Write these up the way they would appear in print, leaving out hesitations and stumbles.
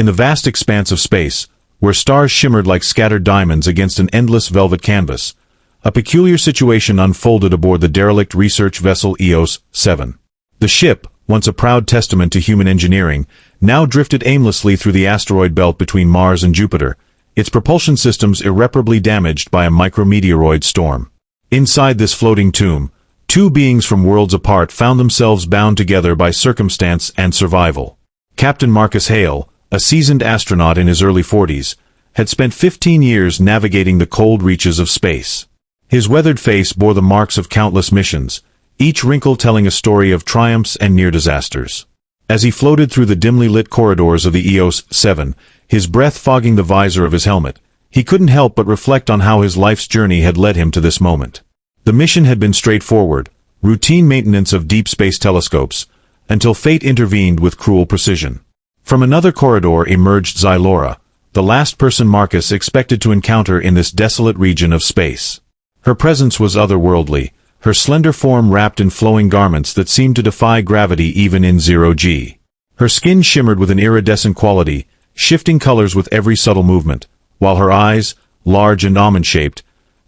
In the vast expanse of space, where stars shimmered like scattered diamonds against an endless velvet canvas, a peculiar situation unfolded aboard the derelict research vessel EOS-7. The ship, once a proud testament to human engineering, now drifted aimlessly through the asteroid belt between Mars and Jupiter, its propulsion systems irreparably damaged by a micrometeoroid storm. Inside this floating tomb, two beings from worlds apart found themselves bound together by circumstance and survival. Captain Marcus Hale, a seasoned astronaut in his early 40s, had spent 15 years navigating the cold reaches of space. His weathered face bore the marks of countless missions, each wrinkle telling a story of triumphs and near disasters. As he floated through the dimly lit corridors of the EOS-7, his breath fogging the visor of his helmet, he couldn't help but reflect on how his life's journey had led him to this moment. The mission had been straightforward, routine maintenance of deep space telescopes, until fate intervened with cruel precision. From another corridor emerged Xylora, the last person Marcus expected to encounter in this desolate region of space. Her presence was otherworldly, her slender form wrapped in flowing garments that seemed to defy gravity even in zero-G. Her skin shimmered with an iridescent quality, shifting colors with every subtle movement, while her eyes, large and almond-shaped,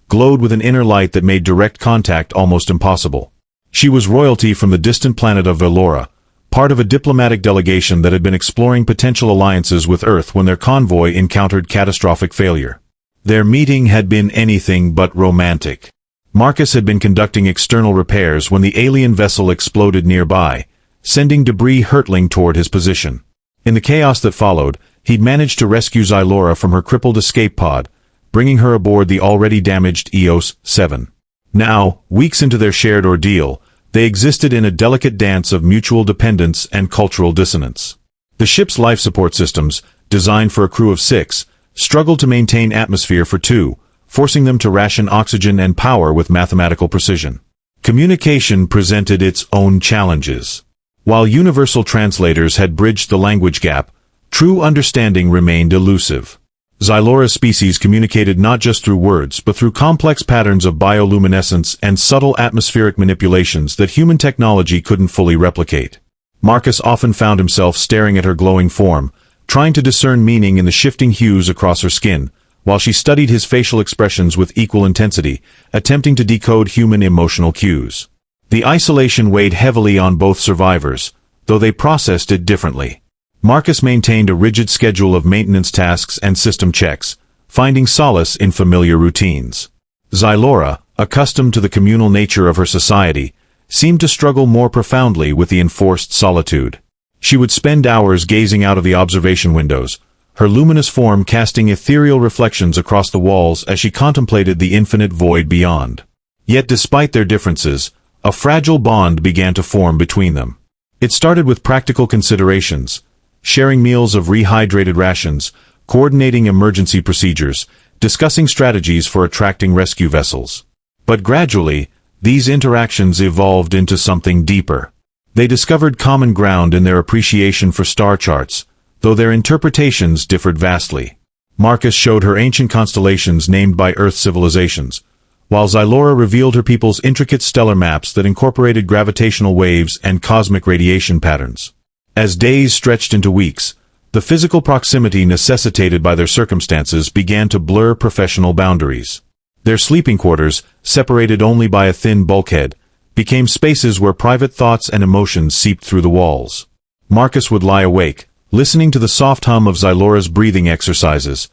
glowed with an inner light that made direct contact almost impossible. She was royalty from the distant planet of Velora, part of a diplomatic delegation that had been exploring potential alliances with Earth when their convoy encountered catastrophic failure. Their meeting had been anything but romantic. Marcus had been conducting external repairs when the alien vessel exploded nearby, sending debris hurtling toward his position. In the chaos that followed, he'd managed to rescue Xylora from her crippled escape pod, bringing her aboard the already damaged EOS-7. Now, weeks into their shared ordeal, they existed in a delicate dance of mutual dependence and cultural dissonance. The ship's life support systems, designed for a crew of 6, struggled to maintain atmosphere for 2, forcing them to ration oxygen and power with mathematical precision. Communication presented its own challenges. While universal translators had bridged the language gap, true understanding remained elusive. Xylora's species communicated not just through words but through complex patterns of bioluminescence and subtle atmospheric manipulations that human technology couldn't fully replicate. Marcus often found himself staring at her glowing form, trying to discern meaning in the shifting hues across her skin, while she studied his facial expressions with equal intensity, attempting to decode human emotional cues. The isolation weighed heavily on both survivors, though they processed it differently. Marcus maintained a rigid schedule of maintenance tasks and system checks, finding solace in familiar routines. Xylora, accustomed to the communal nature of her society, seemed to struggle more profoundly with the enforced solitude. She would spend hours gazing out of the observation windows, her luminous form casting ethereal reflections across the walls as she contemplated the infinite void beyond. Yet despite their differences, a fragile bond began to form between them. It started with practical considerations, sharing meals of rehydrated rations, coordinating emergency procedures, discussing strategies for attracting rescue vessels. But gradually, these interactions evolved into something deeper. They discovered common ground in their appreciation for star charts, though their interpretations differed vastly. Marcus showed her ancient constellations named by Earth civilizations, while Xylora revealed her people's intricate stellar maps that incorporated gravitational waves and cosmic radiation patterns. As days stretched into weeks, the physical proximity necessitated by their circumstances began to blur professional boundaries. Their sleeping quarters, separated only by a thin bulkhead, became spaces where private thoughts and emotions seeped through the walls. Marcus would lie awake, listening to the soft hum of Xylora's breathing exercises,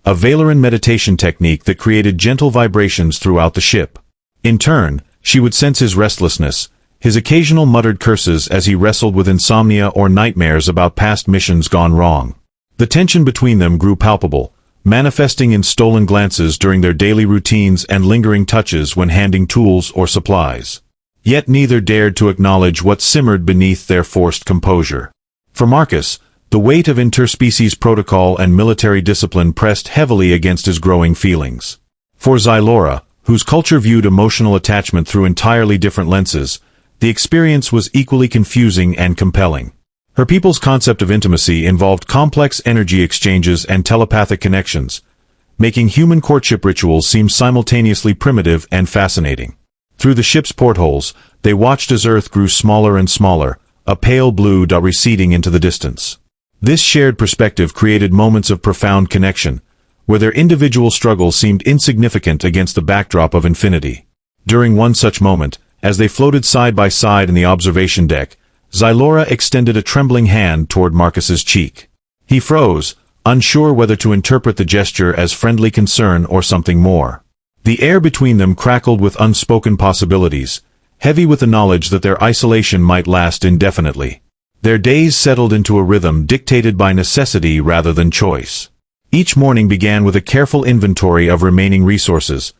a Valoran meditation technique that created gentle vibrations throughout the ship. In turn, she would sense his restlessness, his occasional muttered curses as he wrestled with insomnia or nightmares about past missions gone wrong. The tension between them grew palpable, manifesting in stolen glances during their daily routines and lingering touches when handing tools or supplies. Yet neither dared to acknowledge what simmered beneath their forced composure. For Marcus, the weight of interspecies protocol and military discipline pressed heavily against his growing feelings. For Xylora, whose culture viewed emotional attachment through entirely different lenses, the experience was equally confusing and compelling. Her people's concept of intimacy involved complex energy exchanges and telepathic connections, making human courtship rituals seem simultaneously primitive and fascinating. Through the ship's portholes, they watched as Earth grew smaller and smaller, a pale blue dot receding into the distance. This shared perspective created moments of profound connection, where their individual struggles seemed insignificant against the backdrop of infinity. During one such moment, as they floated side by side in the observation deck, Xylora extended a trembling hand toward Marcus's cheek. He froze, unsure whether to interpret the gesture as friendly concern or something more. The air between them crackled with unspoken possibilities, heavy with the knowledge that their isolation might last indefinitely. Their days settled into a rhythm dictated by necessity rather than choice. Each morning began with a careful inventory of remaining resources: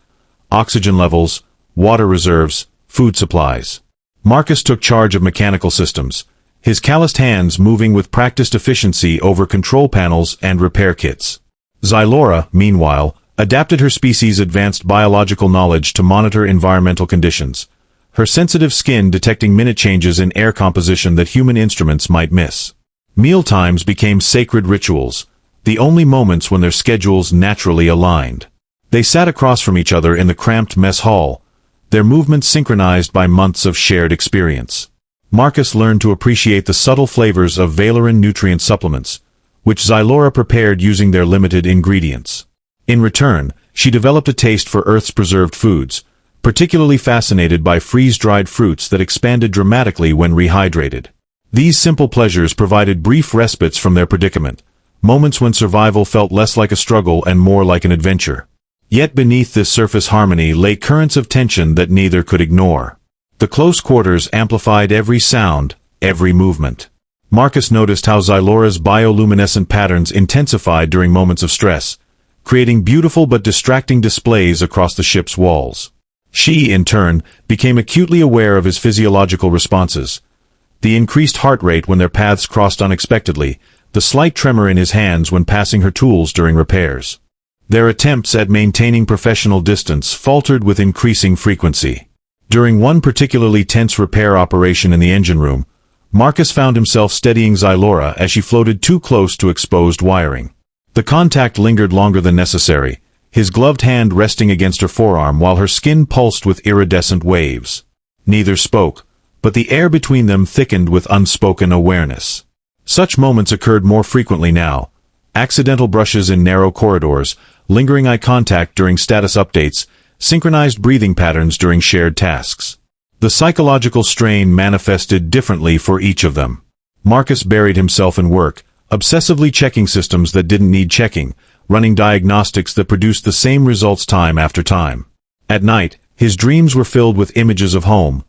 oxygen levels, water reserves, food supplies. Marcus took charge of mechanical systems, his calloused hands moving with practiced efficiency over control panels and repair kits. Xylora, meanwhile, adapted her species' advanced biological knowledge to monitor environmental conditions, her sensitive skin detecting minute changes in air composition that human instruments might miss. Mealtimes became sacred rituals, the only moments when their schedules naturally aligned. They sat across from each other in the cramped mess hall, their movements synchronized by months of shared experience. Marcus learned to appreciate the subtle flavors of Valoran nutrient supplements, which Xylora prepared using their limited ingredients. In return, she developed a taste for Earth's preserved foods, particularly fascinated by freeze-dried fruits that expanded dramatically when rehydrated. These simple pleasures provided brief respites from their predicament, moments when survival felt less like a struggle and more like an adventure. Yet beneath this surface harmony lay currents of tension that neither could ignore. The close quarters amplified every sound, every movement. Marcus noticed how Xylora's bioluminescent patterns intensified during moments of stress, creating beautiful but distracting displays across the ship's walls. She, in turn, became acutely aware of his physiological responses: the increased heart rate when their paths crossed unexpectedly, the slight tremor in his hands when passing her tools during repairs. Their attempts at maintaining professional distance faltered with increasing frequency. During one particularly tense repair operation in the engine room, Marcus found himself steadying Xylora as she floated too close to exposed wiring. The contact lingered longer than necessary, his gloved hand resting against her forearm while her skin pulsed with iridescent waves. Neither spoke, but the air between them thickened with unspoken awareness. Such moments occurred more frequently now: accidental brushes in narrow corridors, lingering eye contact during status updates, synchronized breathing patterns during shared tasks. The psychological strain manifested differently for each of them. Marcus buried himself in work, obsessively checking systems that didn't need checking, running diagnostics that produced the same results time after time. At night, his dreams were filled with images of home: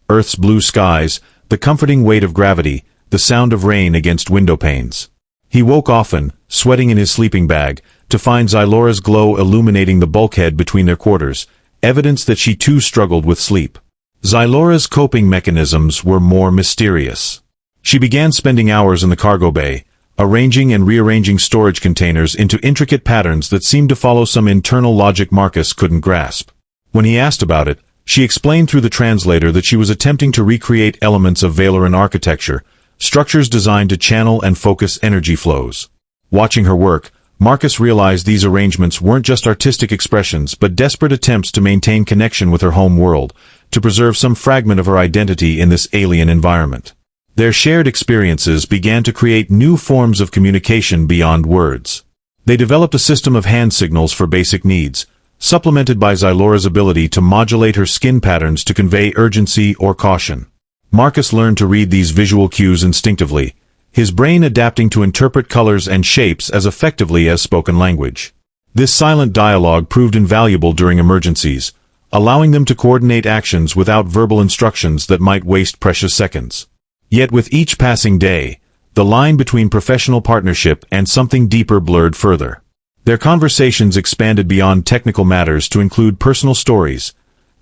Earth's blue skies, the comforting weight of gravity, the sound of rain against window panes. He woke often, sweating in his sleeping bag, to find Xylora's glow illuminating the bulkhead between their quarters, evidence that she too struggled with sleep. Xylora's coping mechanisms were more mysterious. She began spending hours in the cargo bay, arranging and rearranging storage containers into intricate patterns that seemed to follow some internal logic Marcus couldn't grasp. When he asked about it, she explained through the translator that she was attempting to recreate elements of Valoran architecture, structures designed to channel and focus energy flows. Watching her work, Marcus realized these arrangements weren't just artistic expressions but desperate attempts to maintain connection with her home world, to preserve some fragment of her identity in this alien environment. Their shared experiences began to create new forms of communication beyond words. They developed a system of hand signals for basic needs, supplemented by Xylora's ability to modulate her skin patterns to convey urgency or caution. Marcus learned to read these visual cues instinctively, his brain adapting to interpret colors and shapes as effectively as spoken language. This silent dialogue proved invaluable during emergencies, allowing them to coordinate actions without verbal instructions that might waste precious seconds. Yet with each passing day, the line between professional partnership and something deeper blurred further. Their conversations expanded beyond technical matters to include personal stories,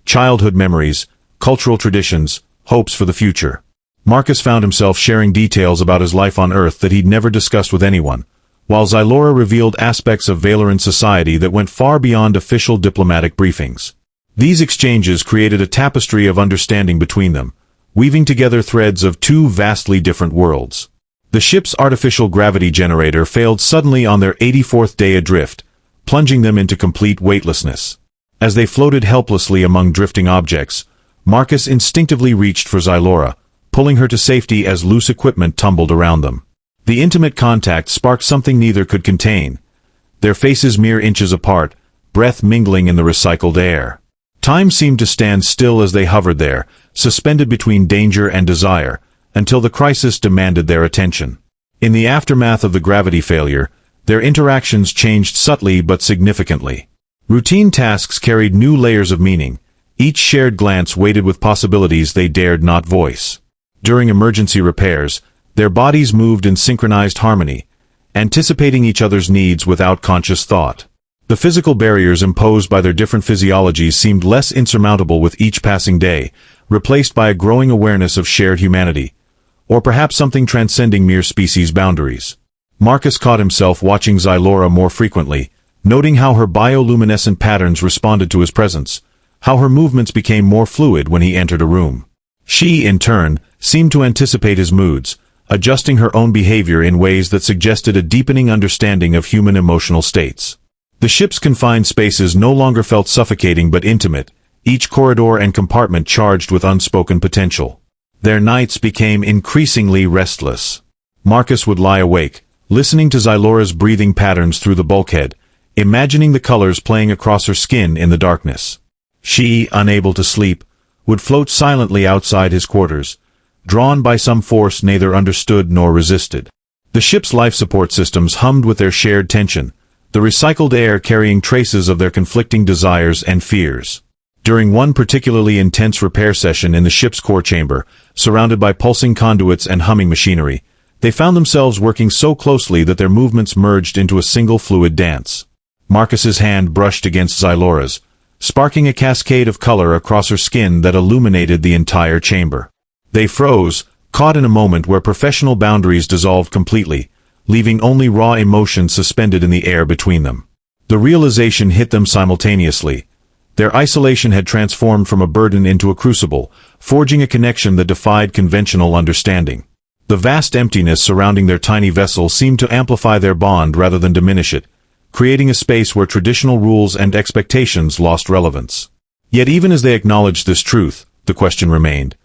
childhood memories, cultural traditions, hopes for the future. Marcus found himself sharing details about his life on Earth that he'd never discussed with anyone, while Xylora revealed aspects of Valoran society that went far beyond official diplomatic briefings. These exchanges created a tapestry of understanding between them, weaving together threads of two vastly different worlds. The ship's artificial gravity generator failed suddenly on their 84th day adrift, plunging them into complete weightlessness. As they floated helplessly among drifting objects, Marcus instinctively reached for Xylora, pulling her to safety as loose equipment tumbled around them. The intimate contact sparked something neither could contain. Their faces mere inches apart, breath mingling in the recycled air. Time seemed to stand still as they hovered there, suspended between danger and desire, until the crisis demanded their attention. In the aftermath of the gravity failure, their interactions changed subtly but significantly. Routine tasks carried new layers of meaning, each shared glance weighted with possibilities they dared not voice. During emergency repairs, their bodies moved in synchronized harmony, anticipating each other's needs without conscious thought. The physical barriers imposed by their different physiologies seemed less insurmountable with each passing day, replaced by a growing awareness of shared humanity, or perhaps something transcending mere species boundaries. Marcus caught himself watching Xylora more frequently, noting how her bioluminescent patterns responded to his presence, how her movements became more fluid when he entered a room. She, in turn, seemed to anticipate his moods, adjusting her own behavior in ways that suggested a deepening understanding of human emotional states. The ship's confined spaces no longer felt suffocating but intimate, each corridor and compartment charged with unspoken potential. Their nights became increasingly restless. Marcus would lie awake, listening to Xylora's breathing patterns through the bulkhead, imagining the colors playing across her skin in the darkness. She, unable to sleep, would float silently outside his quarters, drawn by some force neither understood nor resisted. The ship's life support systems hummed with their shared tension, the recycled air carrying traces of their conflicting desires and fears. During one particularly intense repair session in the ship's core chamber, surrounded by pulsing conduits and humming machinery, they found themselves working so closely that their movements merged into a single fluid dance. Marcus's hand brushed against Xylora's, sparking a cascade of color across her skin that illuminated the entire chamber. They froze, caught in a moment where professional boundaries dissolved completely, leaving only raw emotion suspended in the air between them. The realization hit them simultaneously. Their isolation had transformed from a burden into a crucible, forging a connection that defied conventional understanding. The vast emptiness surrounding their tiny vessel seemed to amplify their bond rather than diminish it, creating a space where traditional rules and expectations lost relevance. Yet even as they acknowledged this truth, the question remained.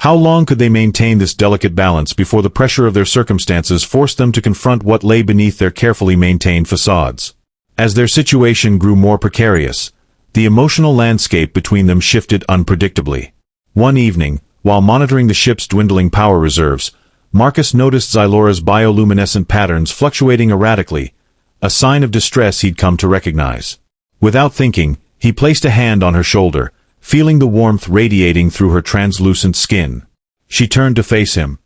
How long could they maintain this delicate balance before the pressure of their circumstances forced them to confront what lay beneath their carefully maintained facades? As their situation grew more precarious, the emotional landscape between them shifted unpredictably. One evening, while monitoring the ship's dwindling power reserves, Marcus noticed Xylora's bioluminescent patterns fluctuating erratically, a sign of distress he'd come to recognize. Without thinking, he placed a hand on her shoulder, feeling the warmth radiating through her translucent skin. She turned to face him,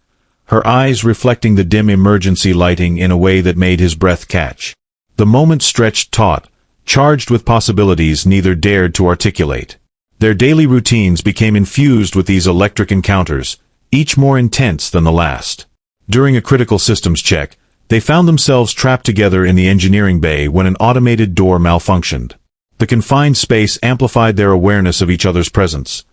her eyes reflecting the dim emergency lighting in a way that made his breath catch. The moment stretched taut, charged with possibilities neither dared to articulate. Their daily routines became infused with these electric encounters, each more intense than the last. During a critical systems check, they found themselves trapped together in the engineering bay when an automated door malfunctioned. The confined space amplified their awareness of each other's presence.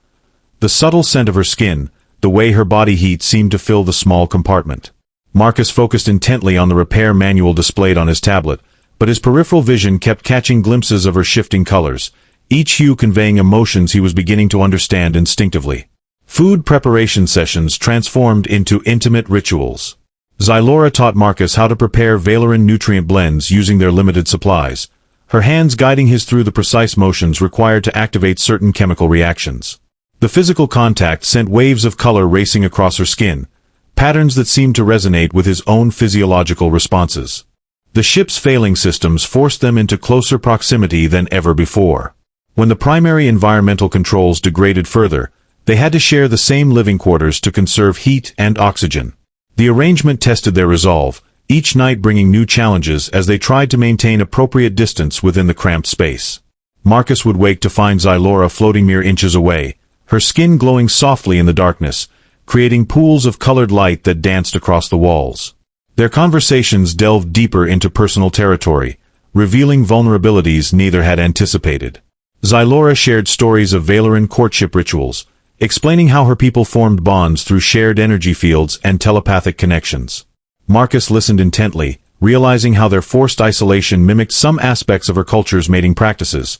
The subtle scent of her skin, the way her body heat seemed to fill the small compartment. Marcus focused intently on the repair manual displayed on his tablet, but his peripheral vision kept catching glimpses of her shifting colors, each hue conveying emotions he was beginning to understand instinctively. Food preparation sessions transformed into intimate rituals. Xylora taught Marcus how to prepare Valoran nutrient blends using their limited supplies, her hands guiding his through the precise motions required to activate certain chemical reactions. The physical contact sent waves of color racing across her skin, patterns that seemed to resonate with his own physiological responses. The ship's failing systems forced them into closer proximity than ever before. When the primary environmental controls degraded further, they had to share the same living quarters to conserve heat and oxygen. The arrangement tested their resolve, each night bringing new challenges as they tried to maintain appropriate distance within the cramped space. Marcus would wake to find Xylora floating mere inches away, her skin glowing softly in the darkness, creating pools of colored light that danced across the walls. Their conversations delved deeper into personal territory, revealing vulnerabilities neither had anticipated. Xylora shared stories of Valoran courtship rituals, explaining how her people formed bonds through shared energy fields and telepathic connections. Marcus listened intently, realizing how their forced isolation mimicked some aspects of her culture's mating practices.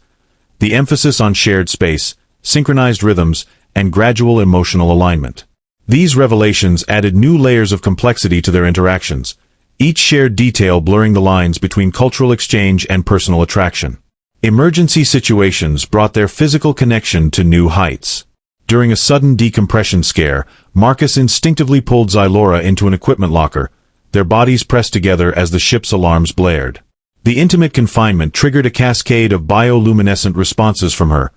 The emphasis on shared space, synchronized rhythms, and gradual emotional alignment. These revelations added new layers of complexity to their interactions, each shared detail blurring the lines between cultural exchange and personal attraction. Emergency situations brought their physical connection to new heights. During a sudden decompression scare, Marcus instinctively pulled Xylora into an equipment locker, their bodies pressed together as the ship's alarms blared. The intimate confinement triggered a cascade of bioluminescent responses from her,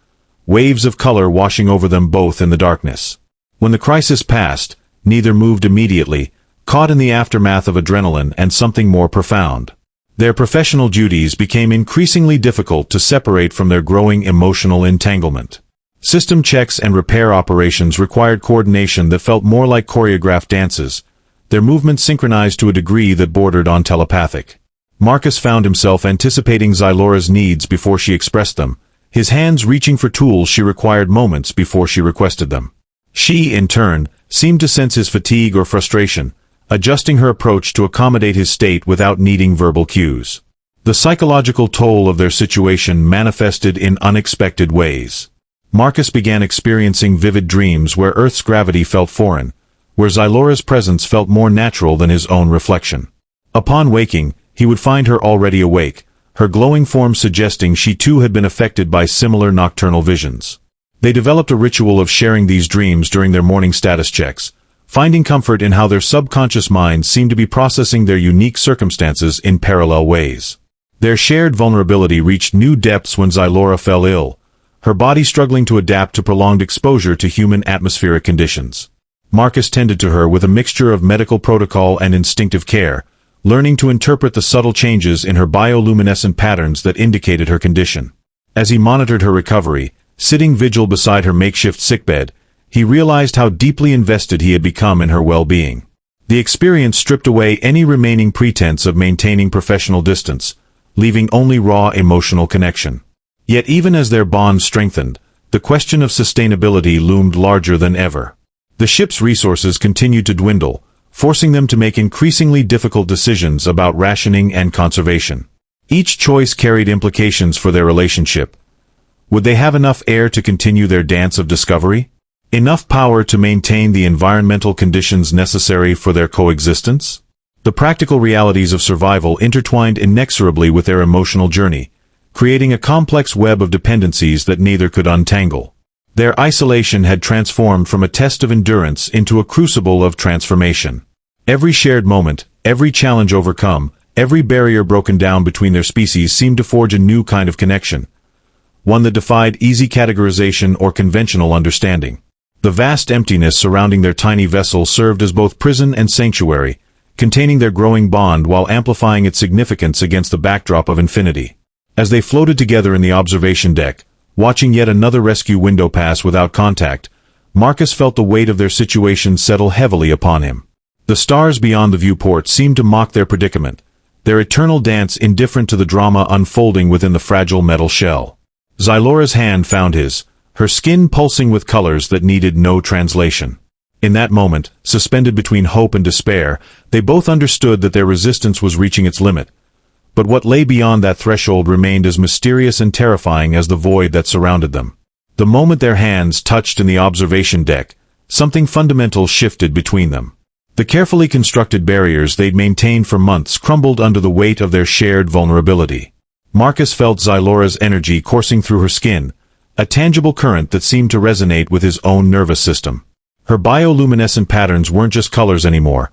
waves of color washing over them both in the darkness. When the crisis passed, neither moved immediately, caught in the aftermath of adrenaline and something more profound. Their professional duties became increasingly difficult to separate from their growing emotional entanglement. System checks and repair operations required coordination that felt more like choreographed dances, their movements synchronized to a degree that bordered on telepathic. Marcus found himself anticipating Xylora's needs before she expressed them, his hands reaching for tools she required moments before she requested them. She, in turn, seemed to sense his fatigue or frustration, adjusting her approach to accommodate his state without needing verbal cues. The psychological toll of their situation manifested in unexpected ways. Marcus began experiencing vivid dreams where Earth's gravity felt foreign, where Xylora's presence felt more natural than his own reflection. Upon waking, he would find her already awake, her glowing form suggesting she too had been affected by similar nocturnal visions. They developed a ritual of sharing these dreams during their morning status checks, finding comfort in how their subconscious minds seemed to be processing their unique circumstances in parallel ways. Their shared vulnerability reached new depths when Xylora fell ill, her body struggling to adapt to prolonged exposure to human atmospheric conditions. Marcus tended to her with a mixture of medical protocol and instinctive care, learning to interpret the subtle changes in her bioluminescent patterns that indicated her condition. As he monitored her recovery, sitting vigil beside her makeshift sickbed, he realized how deeply invested he had become in her well-being. The experience stripped away any remaining pretense of maintaining professional distance, leaving only raw emotional connection. Yet even as their bond strengthened, the question of sustainability loomed larger than ever. The ship's resources continued to dwindle, forcing them to make increasingly difficult decisions about rationing and conservation. Each choice carried implications for their relationship. Would they have enough air to continue their dance of discovery? Enough power to maintain the environmental conditions necessary for their coexistence? The practical realities of survival intertwined inexorably with their emotional journey, creating a complex web of dependencies that neither could untangle. Their isolation had transformed from a test of endurance into a crucible of transformation. Every shared moment, every challenge overcome, every barrier broken down between their species seemed to forge a new kind of connection, one that defied easy categorization or conventional understanding. The vast emptiness surrounding their tiny vessel served as both prison and sanctuary, containing their growing bond while amplifying its significance against the backdrop of infinity. As they floated together in the observation deck, watching yet another rescue window pass without contact, Marcus felt the weight of their situation settle heavily upon him. The stars beyond the viewport seemed to mock their predicament, their eternal dance indifferent to the drama unfolding within the fragile metal shell. Xylora's hand found his, her skin pulsing with colors that needed no translation. In that moment, suspended between hope and despair, they both understood that their resistance was reaching its limit. But what lay beyond that threshold remained as mysterious and terrifying as the void that surrounded them. The moment their hands touched in the observation deck, something fundamental shifted between them. The carefully constructed barriers they'd maintained for months crumbled under the weight of their shared vulnerability. Marcus felt Xylora's energy coursing through her skin, a tangible current that seemed to resonate with his own nervous system. Her bioluminescent patterns weren't just colors anymore.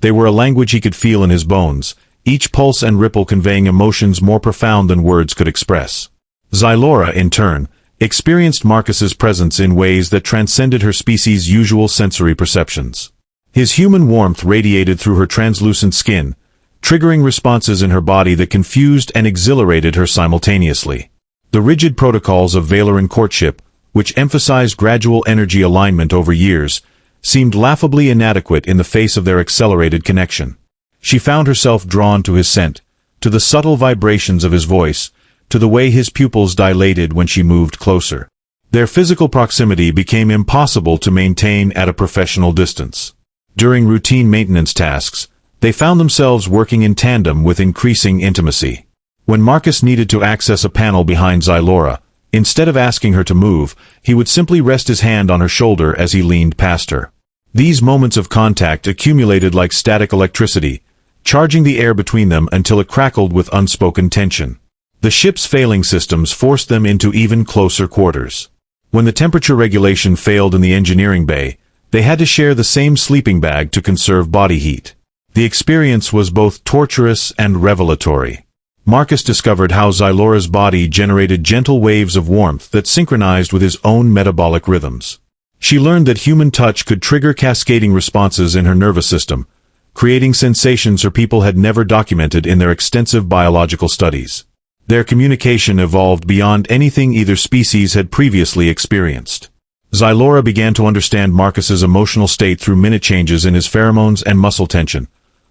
They were a language he could feel in his bones, each pulse and ripple conveying emotions more profound than words could express. Xylora, in turn, experienced Marcus's presence in ways that transcended her species' usual sensory perceptions. His human warmth radiated through her translucent skin, triggering responses in her body that confused and exhilarated her simultaneously. The rigid protocols of Valoran courtship, which emphasized gradual energy alignment over years, seemed laughably inadequate in the face of their accelerated connection. She found herself drawn to his scent, to the subtle vibrations of his voice, to the way his pupils dilated when she moved closer. Their physical proximity became impossible to maintain at a professional distance. During routine maintenance tasks, they found themselves working in tandem with increasing intimacy. When Marcus needed to access a panel behind Xylora, instead of asking her to move, he would simply rest his hand on her shoulder as he leaned past her. These moments of contact accumulated like static electricity, charging the air between them until it crackled with unspoken tension. The ship's failing systems forced them into even closer quarters. When the temperature regulation failed in the engineering bay, they had to share the same sleeping bag to conserve body heat. The experience was both torturous and revelatory. Marcus discovered how Xylora's body generated gentle waves of warmth that synchronized with his own metabolic rhythms. She learned that human touch could trigger cascading responses in her nervous system, creating sensations her people had never documented in their extensive biological studies. Their communication evolved beyond anything either species had previously experienced. Xylora began to understand Marcus's emotional state through minute changes in his pheromones and muscle tension,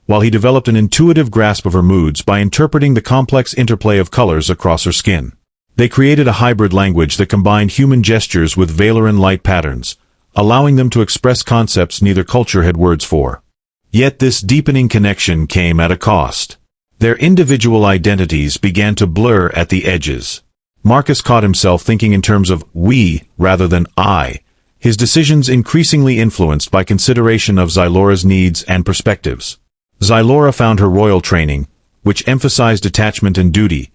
while he developed an intuitive grasp of her moods by interpreting the complex interplay of colors across her skin. They created a hybrid language that combined human gestures with Valeran light patterns, allowing them to express concepts neither culture had words for. Yet this deepening connection came at a cost. Their individual identities began to blur at the edges. Marcus caught himself thinking in terms of we rather than I, his decisions increasingly influenced by consideration of Xylora's needs and perspectives. Xylora found her royal training, which emphasized attachment and duty,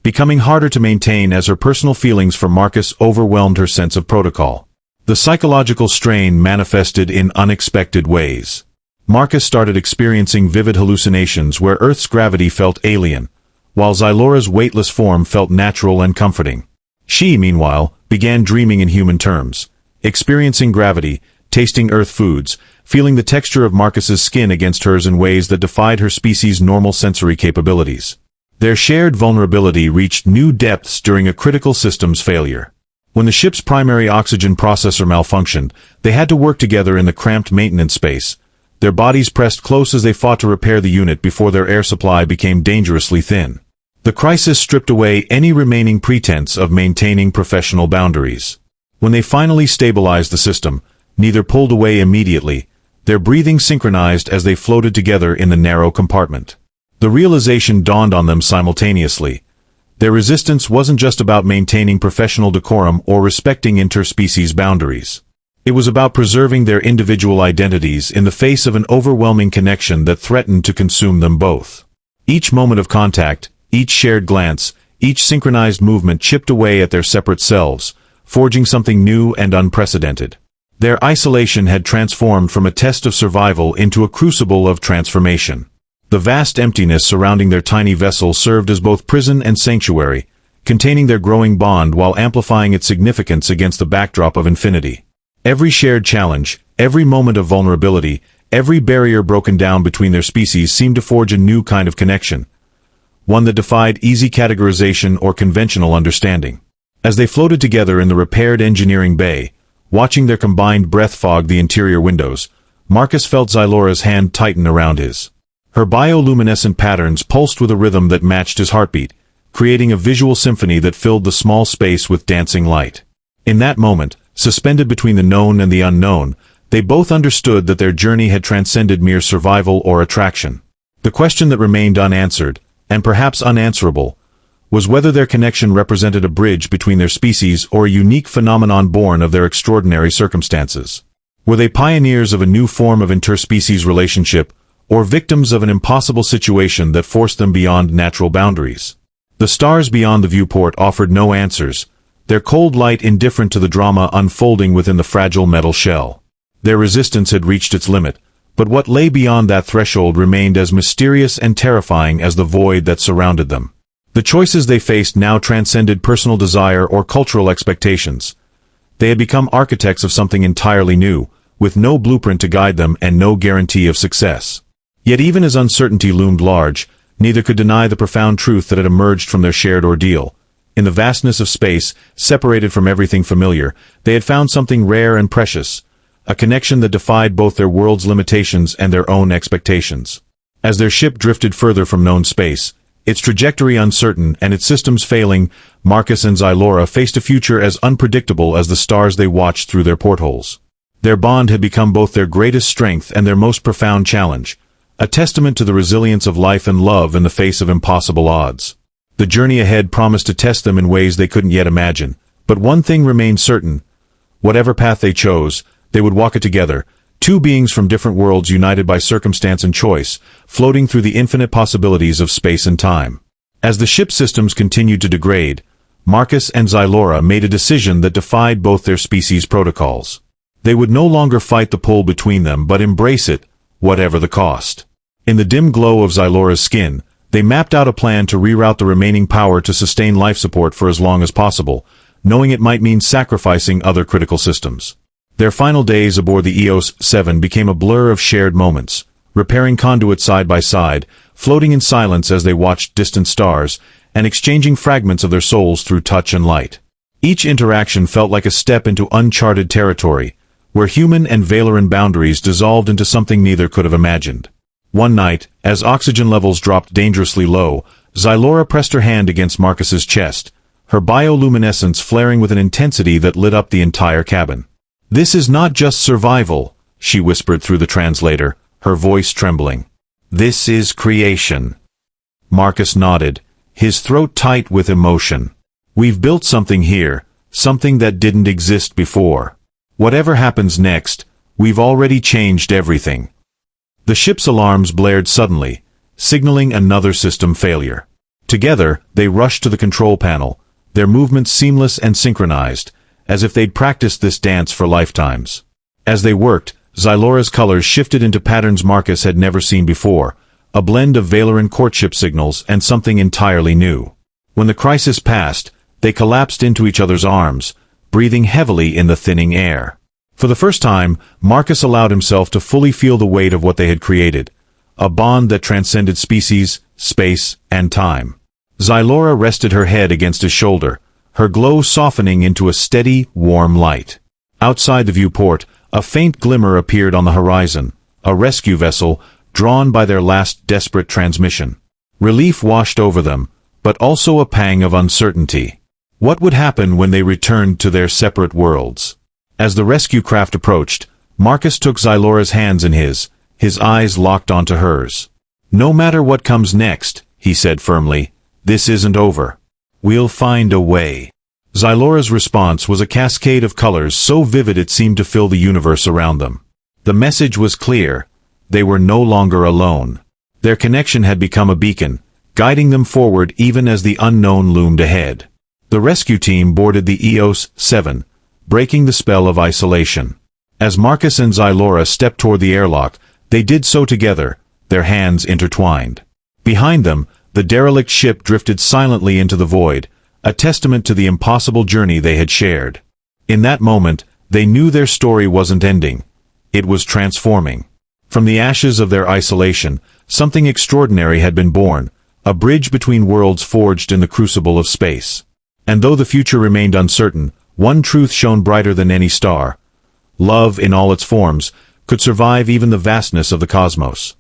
becoming harder to maintain as her personal feelings for Marcus overwhelmed her sense of protocol. The psychological strain manifested in unexpected ways. Marcus started experiencing vivid hallucinations where Earth's gravity felt alien, while Xylora's weightless form felt natural and comforting. She, meanwhile, began dreaming in human terms, experiencing gravity, tasting Earth foods, feeling the texture of Marcus's skin against hers in ways that defied her species' normal sensory capabilities. Their shared vulnerability reached new depths during a critical systems failure. When the ship's primary oxygen processor malfunctioned, they had to work together in the cramped maintenance space, their bodies pressed close as they fought to repair the unit before their air supply became dangerously thin. The crisis stripped away any remaining pretense of maintaining professional boundaries. When they finally stabilized the system, neither pulled away immediately, their breathing synchronized as they floated together in the narrow compartment. The realization dawned on them simultaneously. Their resistance wasn't just about maintaining professional decorum or respecting interspecies boundaries. It was about preserving their individual identities in the face of an overwhelming connection that threatened to consume them both. Each moment of contact, each shared glance, each synchronized movement chipped away at their separate selves, forging something new and unprecedented. Their isolation had transformed from a test of survival into a crucible of transformation. The vast emptiness surrounding their tiny vessel served as both prison and sanctuary, containing their growing bond while amplifying its significance against the backdrop of infinity. Every shared challenge, every moment of vulnerability, every barrier broken down between their species seemed to forge a new kind of connection, one that defied easy categorization or conventional understanding. As they floated together in the repaired engineering bay, watching their combined breath fog the interior windows, Marcus felt Xylora's hand tighten around his. Her bioluminescent patterns pulsed with a rhythm that matched his heartbeat, creating a visual symphony that filled the small space with dancing light. In that moment, suspended between the known and the unknown, they both understood that their journey had transcended mere survival or attraction. The question that remained unanswered, and perhaps unanswerable, was whether their connection represented a bridge between their species or a unique phenomenon born of their extraordinary circumstances. Were they pioneers of a new form of interspecies relationship, or victims of an impossible situation that forced them beyond natural boundaries? The stars beyond the viewport offered no answers, their cold light indifferent to the drama unfolding within the fragile metal shell. Their resistance had reached its limit, but what lay beyond that threshold remained as mysterious and terrifying as the void that surrounded them. The choices they faced now transcended personal desire or cultural expectations. They had become architects of something entirely new, with no blueprint to guide them and no guarantee of success. Yet even as uncertainty loomed large, neither could deny the profound truth that had emerged from their shared ordeal. In the vastness of space, separated from everything familiar, they had found something rare and precious, a connection that defied both their world's limitations and their own expectations. As their ship drifted further from known space, its trajectory uncertain and its systems failing, Marcus and Xylora faced a future as unpredictable as the stars they watched through their portholes. Their bond had become both their greatest strength and their most profound challenge, a testament to the resilience of life and love in the face of impossible odds. The journey ahead promised to test them in ways they couldn't yet imagine, but one thing remained certain. Whatever path they chose, they would walk it together, Two beings from different worlds united by circumstance and choice, floating through the infinite possibilities of space and time. As the ship systems continued to degrade, Marcus and Xylora made a decision that defied both their species' protocols. They would no longer fight the pull between them but embrace it, whatever the cost. In the dim glow of Xylora's skin, they mapped out a plan to reroute the remaining power to sustain life support for as long as possible, knowing it might mean sacrificing other critical systems. Their final days aboard the EOS-7 became a blur of shared moments, repairing conduits side by side, floating in silence as they watched distant stars, and exchanging fragments of their souls through touch and light. Each interaction felt like a step into uncharted territory, where human and Valeran boundaries dissolved into something neither could have imagined. One night, as oxygen levels dropped dangerously low, Xylora pressed her hand against Marcus's chest, her bioluminescence flaring with an intensity that lit up the entire cabin. "This is not just survival," she whispered through the translator, her voice trembling. "This is creation." Marcus nodded, his throat tight with emotion. "We've built something here, something that didn't exist before. Whatever happens next, we've already changed everything." The ship's alarms blared suddenly, signaling another system failure. Together, they rushed to the control panel, their movements seamless and synchronized, as if they'd practiced this dance for lifetimes. As they worked, Xylora's colors shifted into patterns Marcus had never seen before, a blend of Valeran courtship signals and something entirely new. When the crisis passed, they collapsed into each other's arms, breathing heavily in the thinning air. For the first time, Marcus allowed himself to fully feel the weight of what they had created, a bond that transcended species, space, and time. Xylora rested her head against his shoulder, her glow softening into a steady, warm light. Outside the viewport, a faint glimmer appeared on the horizon, a rescue vessel, drawn by their last desperate transmission. Relief washed over them, but also a pang of uncertainty. What would happen when they returned to their separate worlds? As the rescue craft approached, Marcus took Xylora's hands in his eyes locked onto hers. "No matter what comes next," he said firmly, "this isn't over. We'll find a way." Xylora's response was a cascade of colors so vivid it seemed to fill the universe around them. The message was clear. They were no longer alone. Their connection had become a beacon, guiding them forward even as the unknown loomed ahead. The rescue team boarded the EOS-7, breaking the spell of isolation. As Marcus and Xylora stepped toward the airlock, they did so together, their hands intertwined. Behind them, the derelict ship drifted silently into the void, a testament to the impossible journey they had shared. In that moment, they knew their story wasn't ending. It was transforming. From the ashes of their isolation, something extraordinary had been born, a bridge between worlds forged in the crucible of space. And though the future remained uncertain, one truth shone brighter than any star. Love, in all its forms, could survive even the vastness of the cosmos.